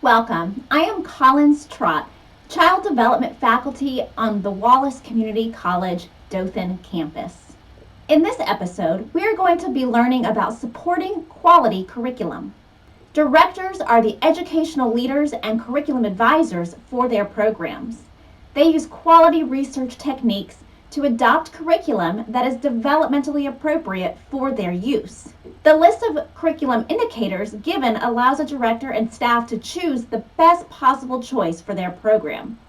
Welcome. I am Collins Trott, Child Development Faculty on the Wallace Community College Dothan campus. In this episode, we are going to be learning about supporting quality curriculum. Directors are the educational leaders and curriculum advisors for their programs. They use quality research techniques to adopt curriculum that is developmentally appropriate for their use. The list of curriculum indicators given allows a director and staff to choose the best possible choice for their program.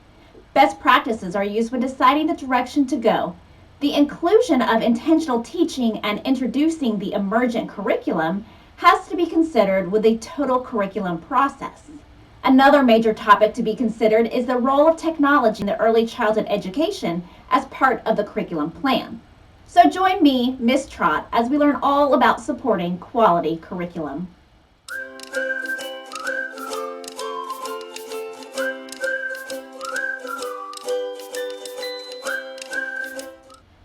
Best practices are used when deciding the direction to go. The inclusion of intentional teaching and introducing the emergent curriculum has to be considered with a total curriculum process. Another major topic to be considered is the role of technology in the early childhood education as part of the curriculum plan. So join me, Ms. Trott, as we learn all about supporting quality curriculum.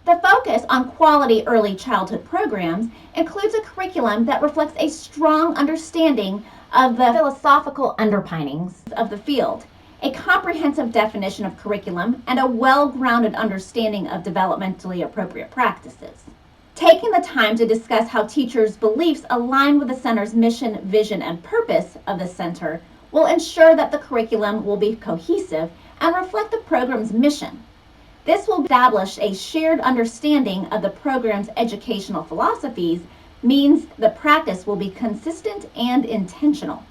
The focus on quality early childhood programs includes a curriculum that reflects a strong understanding of the philosophical underpinnings of the field, a comprehensive definition of curriculum, and a well-grounded understanding of developmentally appropriate practices. Taking the time to discuss how teachers' beliefs align with the center's mission, vision, and purpose of the center will ensure that the curriculum will be cohesive and reflect the program's mission. This will establish a shared understanding of the program's educational philosophies, means the practice will be consistent and intentional.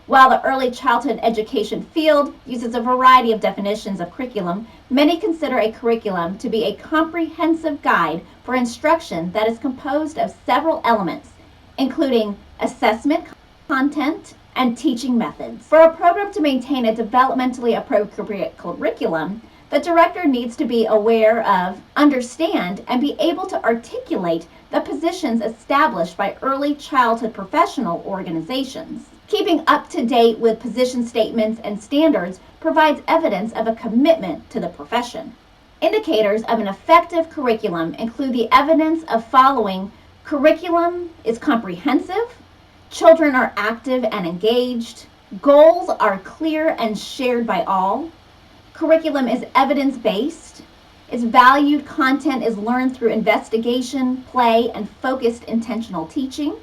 While the early childhood education field uses a variety of definitions of curriculum, many consider a curriculum to be a comprehensive guide for instruction that is composed of several elements, including assessment, content, and teaching methods. For a program to maintain a developmentally appropriate curriculum, the director needs to be aware of, understand, and be able to articulate the positions established by early childhood professional organizations. Keeping up to date with position statements and standards provides evidence of a commitment to the profession. Indicators of an effective curriculum include the evidence of following: curriculum is comprehensive, children are active and engaged, goals are clear and shared by all, curriculum is evidence-based, its valued content is learned through investigation, play, and focused intentional teaching,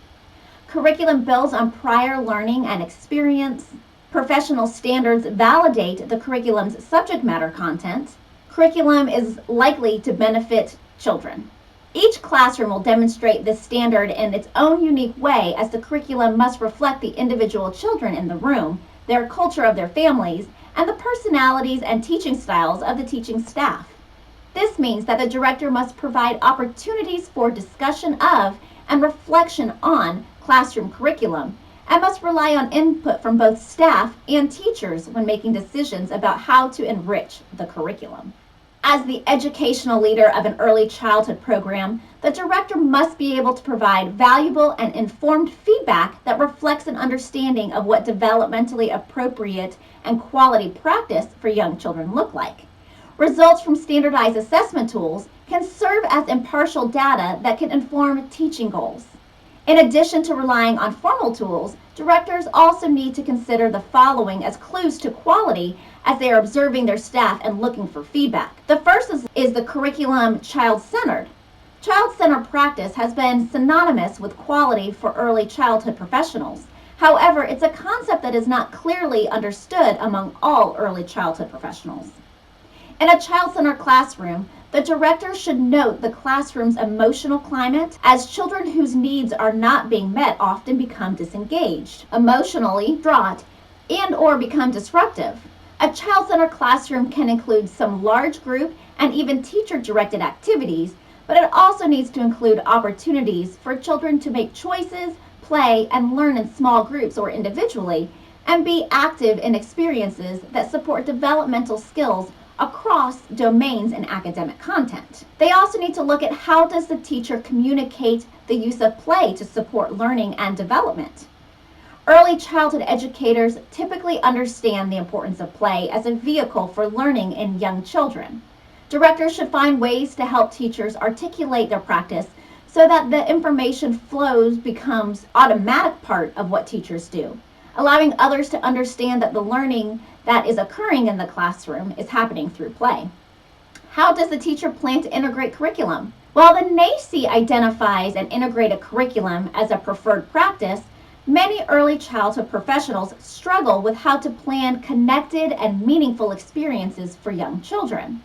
curriculum builds on prior learning and experience, professional standards validate the curriculum's subject matter content, curriculum is likely to benefit children. Each classroom will demonstrate this standard in its own unique way, as the curriculum must reflect the individual children in the room, their culture of their families, and the personalities and teaching styles of the teaching staff. This means that the director must provide opportunities for discussion of and reflection on classroom curriculum, and must rely on input from both staff and teachers when making decisions about how to enrich the curriculum. As the educational leader of an early childhood program, the director must be able to provide valuable and informed feedback that reflects an understanding of what developmentally appropriate and quality practice for young children look like. Results from standardized assessment tools can serve as impartial data that can inform teaching goals. In addition to relying on formal tools, directors also need to consider the following as clues to quality as they are observing their staff and looking for feedback. The first is the curriculum child-centered. Child-centered practice has been synonymous with quality for early childhood professionals. However, it's a concept that is not clearly understood among all early childhood professionals. In a child-centered classroom, the director should note the classroom's emotional climate, as children whose needs are not being met often become disengaged, emotionally distraught, and/or become disruptive. A child-centered classroom can include some large group and even teacher-directed activities, but it also needs to include opportunities for children to make choices, play, and learn in small groups or individually, and be active in experiences that support developmental skills across domains and academic content. They also need to look at how does the teacher communicate the use of play to support learning and development. Early childhood educators typically understand the importance of play as a vehicle for learning in young children. Directors should find ways to help teachers articulate their practice so that the information flows becomes automatic part of what teachers do. allowing others to understand that the learning that is occurring in the classroom is happening through play. How does the teacher plan to integrate curriculum? While the NAEYC identifies an integrated curriculum as a preferred practice, many early childhood professionals struggle with how to plan connected and meaningful experiences for young children.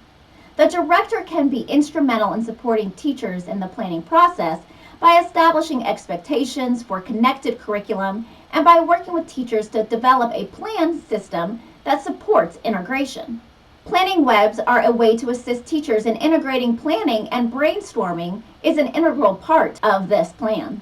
The director can be instrumental in supporting teachers in the planning process by establishing expectations for connected curriculum and by working with teachers to develop a plan system that supports integration. Planning webs are a way to assist teachers in integrating planning, and brainstorming is an integral part of this plan.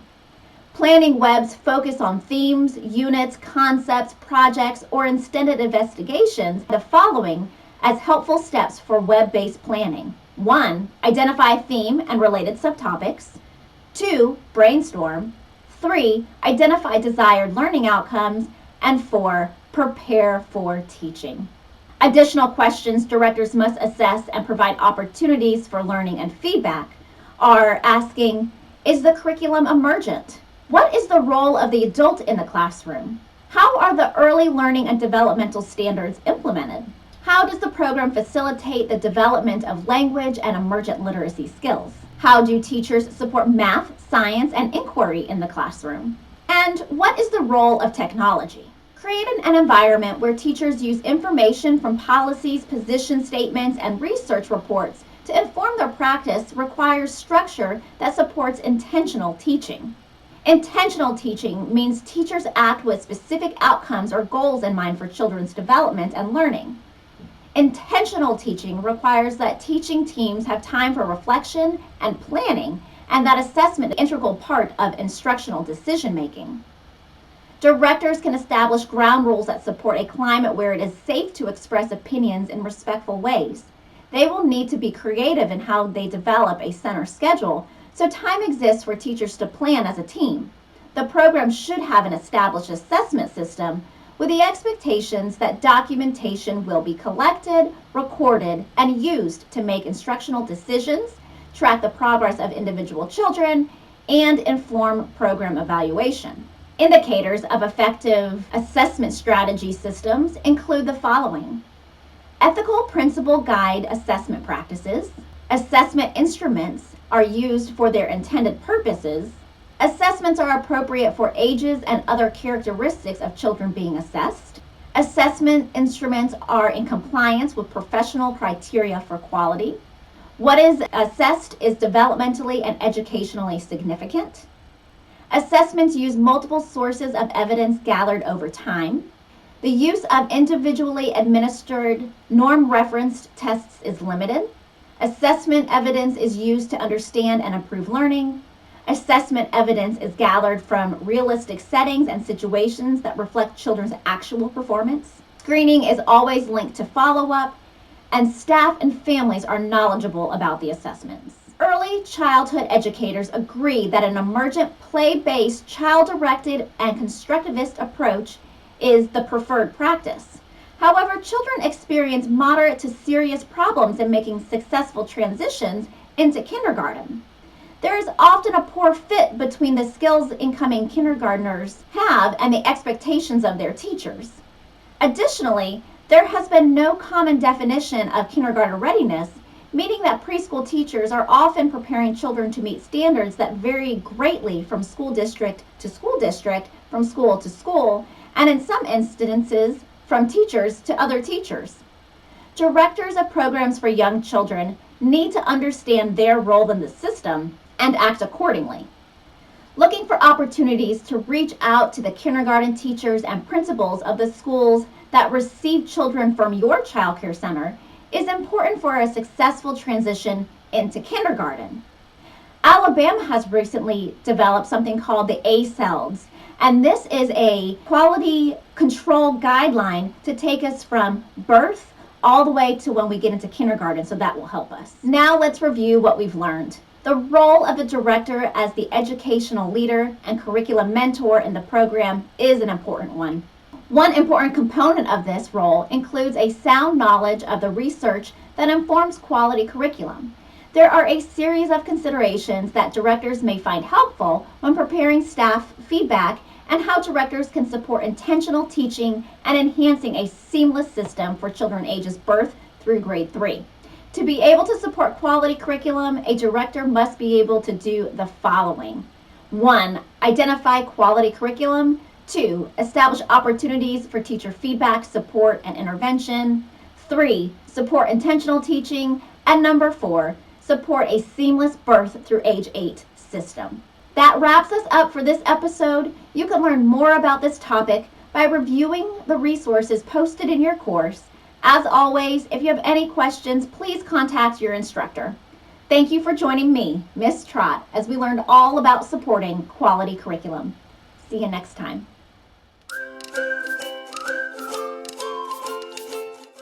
Planning webs focus on themes, units, concepts, projects, or extended investigations, the following as helpful steps for web-based planning. 1. Identify a theme and related subtopics. 2. Brainstorm. 3. Identify desired learning outcomes. And 4. Prepare for teaching. Additional questions directors must assess and provide opportunities for learning and feedback are asking, is the curriculum emergent? What is the role of the adult in the classroom? How are the early learning and developmental standards implemented? How does the program facilitate the development of language and emergent literacy skills? How do teachers support math, science, and inquiry in the classroom? And what is the role of technology? Create an environment where teachers use information from policies, position statements, and research reports to inform their practice requires structure that supports intentional teaching. Intentional teaching means teachers act with specific outcomes or goals in mind for children's development and learning. Intentional teaching requires that teaching teams have time for reflection and planning, and that assessment is an integral part of instructional decision making. Directors can establish ground rules that support a climate where it is safe to express opinions in respectful ways. They will need to be creative in how they develop a center schedule, so time exists for teachers to plan as a team. The program should have an established assessment system with the expectations that documentation will be collected, recorded, and used to make instructional decisions, track the progress of individual children, and inform program evaluation. Indicators of effective assessment strategy systems include the following: ethical principle guide assessment practices, assessment instruments are used for their intended purposes, assessments are appropriate for ages and other characteristics of children being assessed, assessment instruments are in compliance with professional criteria for quality, what is assessed is developmentally and educationally significant, assessments use multiple sources of evidence gathered over time, the use of individually administered norm-referenced tests is limited, assessment evidence is used to understand and improve learning, assessment evidence is gathered from realistic settings and situations that reflect children's actual performance, screening is always linked to follow-up, and staff and families are knowledgeable about the assessments. Early childhood educators agree that an emergent play-based, child-directed, and constructivist approach is the preferred practice. However, children experience moderate to serious problems in making successful transitions into kindergarten. There is often a poor fit between the skills incoming kindergartners have and the expectations of their teachers. Additionally, there has been no common definition of kindergarten readiness, meaning that preschool teachers are often preparing children to meet standards that vary greatly from school district to school district, from school to school, and in some instances, from teachers to other teachers. Directors of programs for young children need to understand their role in the system and act accordingly. Looking for opportunities to reach out to the kindergarten teachers and principals of the schools that receive children from your child care center is important for a successful transition into kindergarten. Alabama has recently developed something called the ACELS, and this is a quality control guideline to take us from birth all the way to when we get into kindergarten, so that will help us. Now let's review what we've learned. The role of the director as the educational leader and curriculum mentor in the program is an important one. One important component of this role includes a sound knowledge of the research that informs quality curriculum. There are a series of considerations that directors may find helpful when preparing staff feedback and how directors can support intentional teaching and enhancing a seamless system for children ages birth through grade 3. To be able to support quality curriculum, a director must be able to do the following. 1. Identify quality curriculum. 2. Establish opportunities for teacher feedback, support, and intervention. 3. Support intentional teaching. And number 4, support a seamless birth through age 8 system. That wraps us up for this episode. You can learn more about this topic by reviewing the resources posted in your course. As always, if you have any questions, please contact your instructor. Thank you for joining me, Miss Trott, as we learned all about supporting quality curriculum. See you next time.